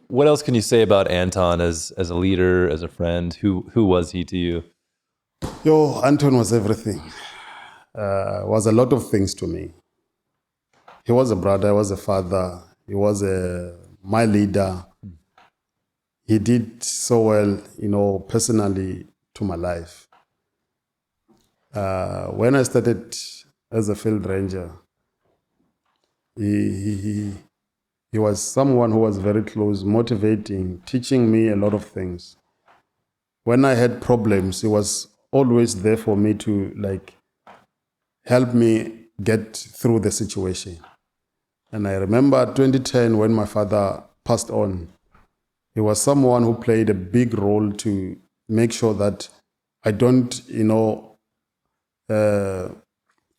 what else can you say about Anton as a leader, as a friend? Who was he to you? Yo, Anton was everything. Was a lot of things to me. He was a brother, he was a father, he was my leader. He did so well, personally to my life. When I started as a field ranger, he was someone who was very close, motivating, teaching me a lot of things. When I had problems, he was always there for me to help me get through the situation. And I remember 2010 when my father passed on, he was someone who played a big role to make sure that I don't,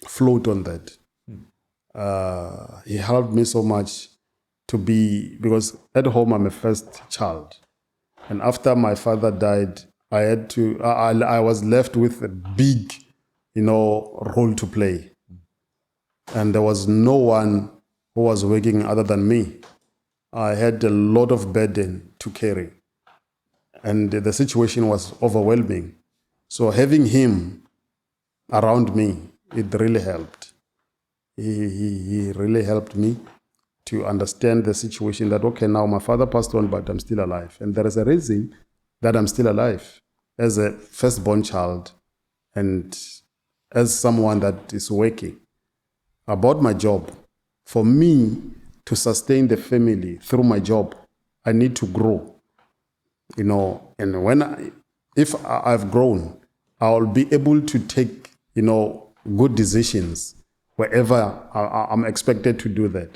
float on that. He helped me so much because at home I'm a first child. And after my father died, I was left with a big, role to play. And there was no one who was working other than me. I had a lot of burden to carry. And the situation was overwhelming. So having him around me, it really helped. He really helped me to understand the situation that, okay, now my father passed on, but I'm still alive. And there is a reason that I'm still alive as a firstborn child and as someone that is working. About my job, for me to sustain the family through my job, I need to grow, and if I've grown, I'll be able to take, good decisions wherever I'm expected to do that.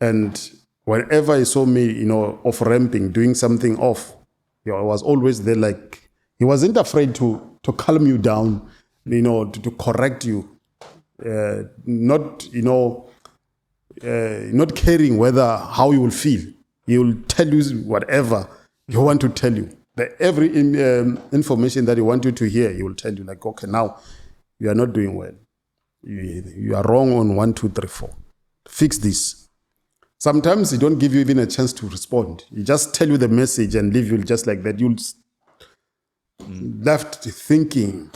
And whenever he saw me, off ramping, doing something off, I was always there. Like, he wasn't afraid to calm you down, to correct you. Not caring how you will feel. He will tell you whatever he want to tell you. Every information that he want you to hear, he will tell you, like, okay, now you are not doing well. You are wrong on 1, 2, 3, 4. Fix this. Sometimes he don't give you even a chance to respond. He just tell you the message and leave you just like that. You'll left thinking.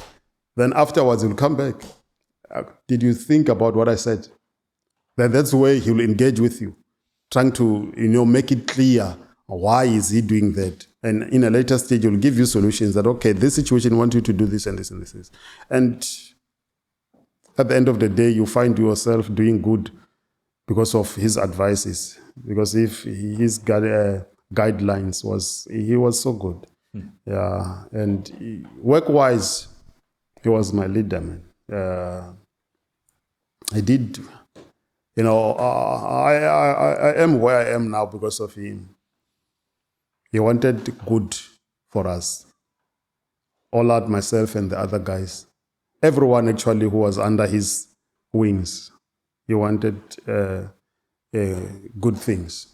Then afterwards, he'll come back. Did you think about what I said? That's where he will engage with you, trying to, make it clear why is he doing that. And in a later stage, he'll give you solutions that, okay, this situation wants you to do this and this and this. And at the end of the day, you find yourself doing good because of his advices. Because if his guidelines he was so good. Yeah. And work-wise, he was my leader, man. I did, I am where I am now because of him. He wanted good for us. All out, myself and the other guys. Everyone actually who was under his wings. He wanted good things.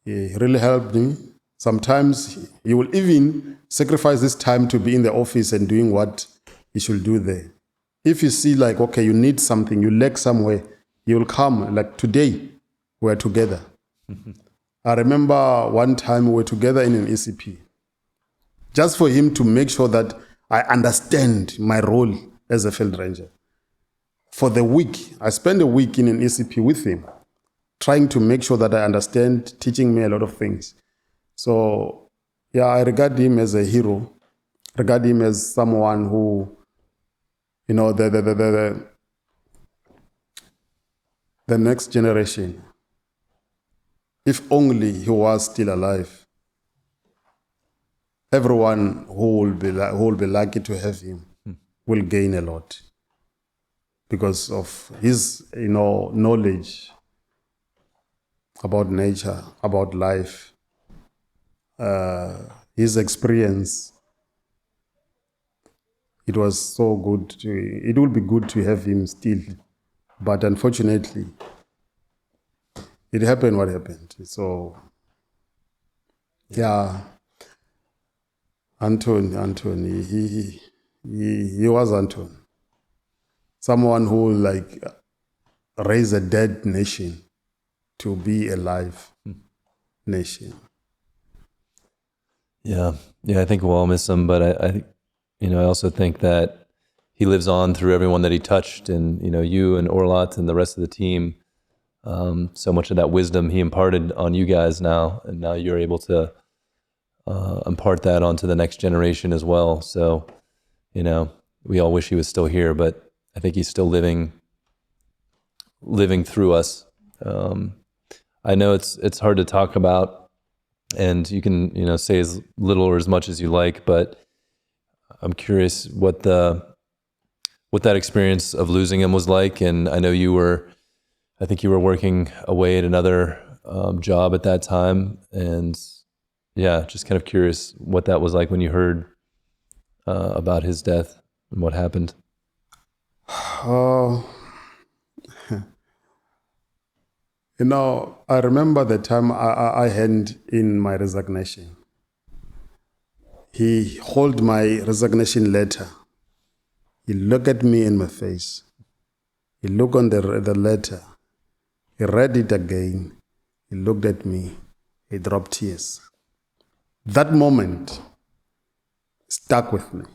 He really helped me. Sometimes he will even sacrifice this time to be in the office and doing what he should do there. If you see like, okay, you need something, you lack somewhere, he will come. Like today, we're together. I remember one time we were together in an ECP. Just for him to make sure that I understand my role as a field ranger. For the week, I spent a week in an ECP with him, trying to make sure that I understand, teaching me a lot of things. So, yeah, I regard him as a hero. Regard him as someone who, the next generation, if only he was still alive, everyone who will be lucky to have him will gain a lot because of his, knowledge about nature, about life, his experience. It was so good. It will be good to have him still, but unfortunately, it happened what happened. So, yeah, Anton, he was Anton. Someone who raised a dead nation to be alive. nation. Yeah. Yeah. I think we'll all miss him, but I also think that he lives on through everyone that he touched, and, you and Orlat and the rest of the team. So much of that wisdom he imparted on you guys now, and now you're able to impart that onto the next generation as well. So, we all wish he was still here, but I think he's still living through us. I know it's hard to talk about, and you can say as little or as much as you like, but I'm curious what that experience of losing him was like. And I know I think you were working away at another job at that time, and yeah, just kind of curious what that was like when you heard about his death and what happened. Uh, I remember the time I handed in my resignation. He held my resignation letter. He looked at me in my face. He looked on the letter. He read it again. He looked at me. He dropped tears. That moment stuck with me.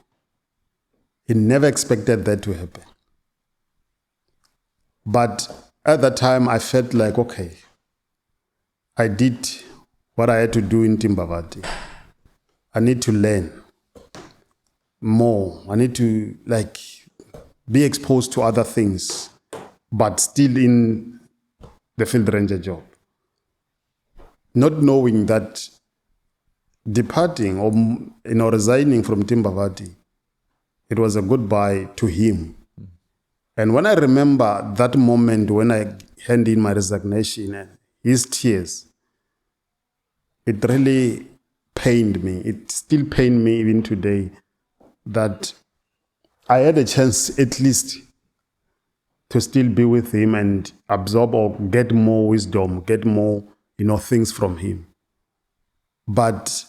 He never expected that to happen. But at that time, I felt like, okay, I did what I had to do in Timbavati. I need to learn more. I need to be exposed to other things, but still in the field ranger job. Not knowing that departing or resigning from Timbavati, it was a goodbye to him. And when I remember that moment when I handed in my resignation and his tears, it really pained me. It still pains me even today that I had a chance at least to still be with him and absorb or get more wisdom, get more, things from him. But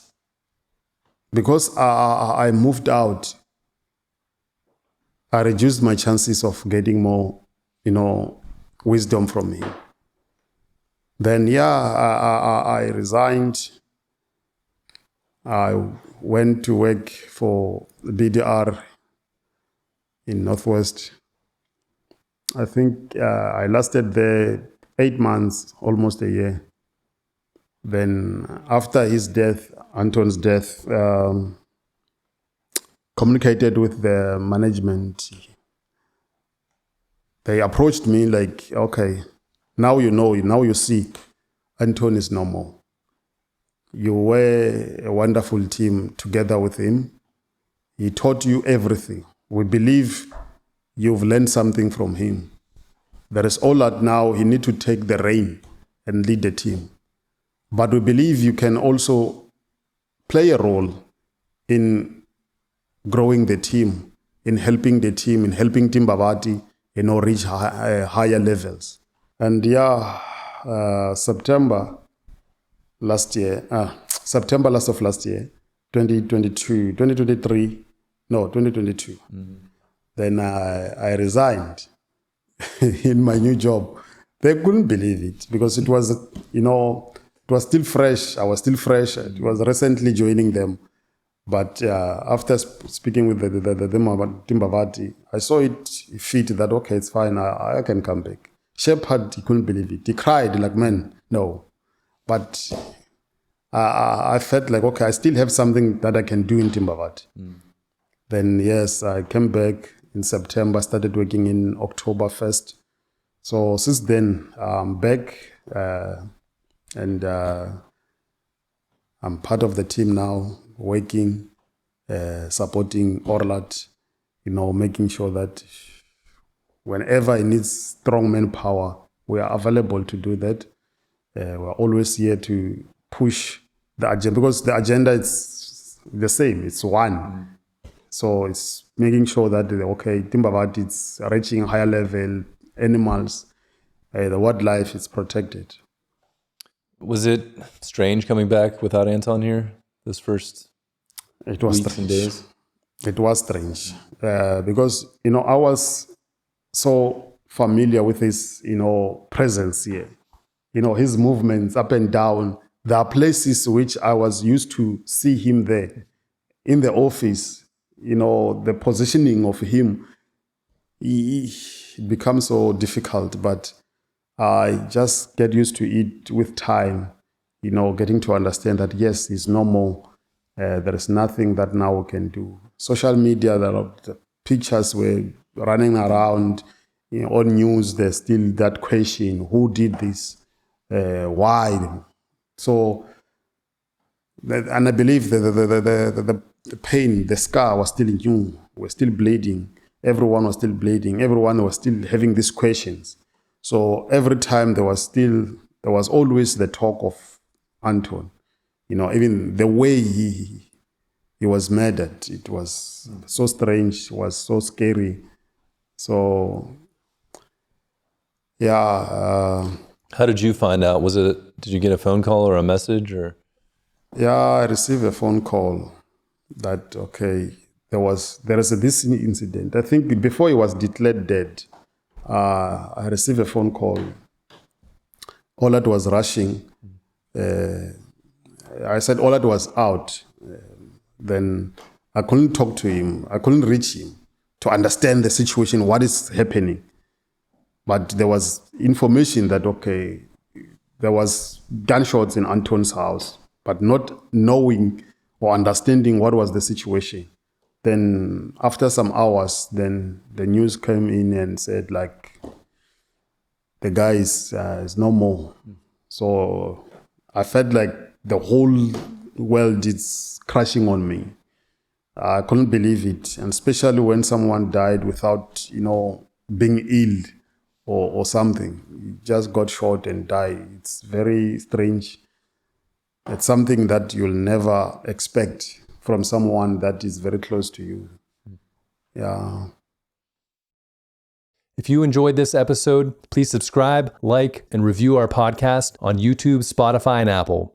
because I moved out, I reduced my chances of getting more, wisdom from him. Then, I resigned. I went to work for BDR in Northwest. I think I lasted there 8 months, almost a year. Then after his death, Anton's death, communicated with the management. They approached me like, okay, now you see, Anton is no more. You were a wonderful team together with him. He taught you everything. We believe you've learned something from him. There is all that now he need to take the reign and lead the team. But we believe you can also play a role in growing the team, in helping the team, in helping Timbavati, reach higher levels. And September last of last year, 2022, then I resigned in my new job. They couldn't believe it because it was, it was still fresh. I was still fresh. It was recently joining them. But after speaking with the Timbavati, I saw it fit that, okay, it's fine, I can come back. Shepard, he couldn't believe it. He cried like, man, no. But I felt like, okay, I still have something that I can do in Timbavati. Then, yes, I came back in September, started working in October 1st. So since then, I'm back and I'm part of the team now, working, supporting Orlat, making sure that whenever he needs strong manpower, we are available to do that. We're always here to push the agenda because the agenda is the same, it's one. So it's making sure that, okay, Timbavati is reaching a higher level, animals, the wildlife is protected. Was it strange coming back without Anton here this first It was weeks and days? It was strange because, I was so familiar with his, presence here. His movements up and down, there are places which I was used to see him there in the office. The positioning of him, it becomes so difficult, but I just get used to it with time, getting to understand that, yes, it's normal. There is nothing that now we can do. Social media, the pictures were running around, on news, there's still that question, who did this? Why? So, and I believe the pain, the scar was still new. We're still bleeding. Everyone was still bleeding. Everyone was still having these questions. So every time there was always the talk of Anton. Even the way he was murdered, it was so strange, it was so scary. So, yeah. How did you find out? Did you get a phone call or a message or? Yeah, I received a phone call that, okay, there is this incident. I think before he was declared dead, I received a phone call. Olat was rushing. I said Olat was out. Then I couldn't talk to him. I couldn't reach him to understand the situation, what is happening. But there was information that, okay, there was gunshots in Anton's house, but not knowing or understanding what was the situation. Then after some hours, then the news came in and said, like, the guy is no more. So I felt like the whole world is crashing on me. I couldn't believe it, and especially when someone died without, being ill or something. He just got shot and died. It's very strange. It's something that you'll never expect from someone that is very close to you. Yeah. If you enjoyed this episode, please subscribe, like, and review our podcast on YouTube, Spotify, and Apple.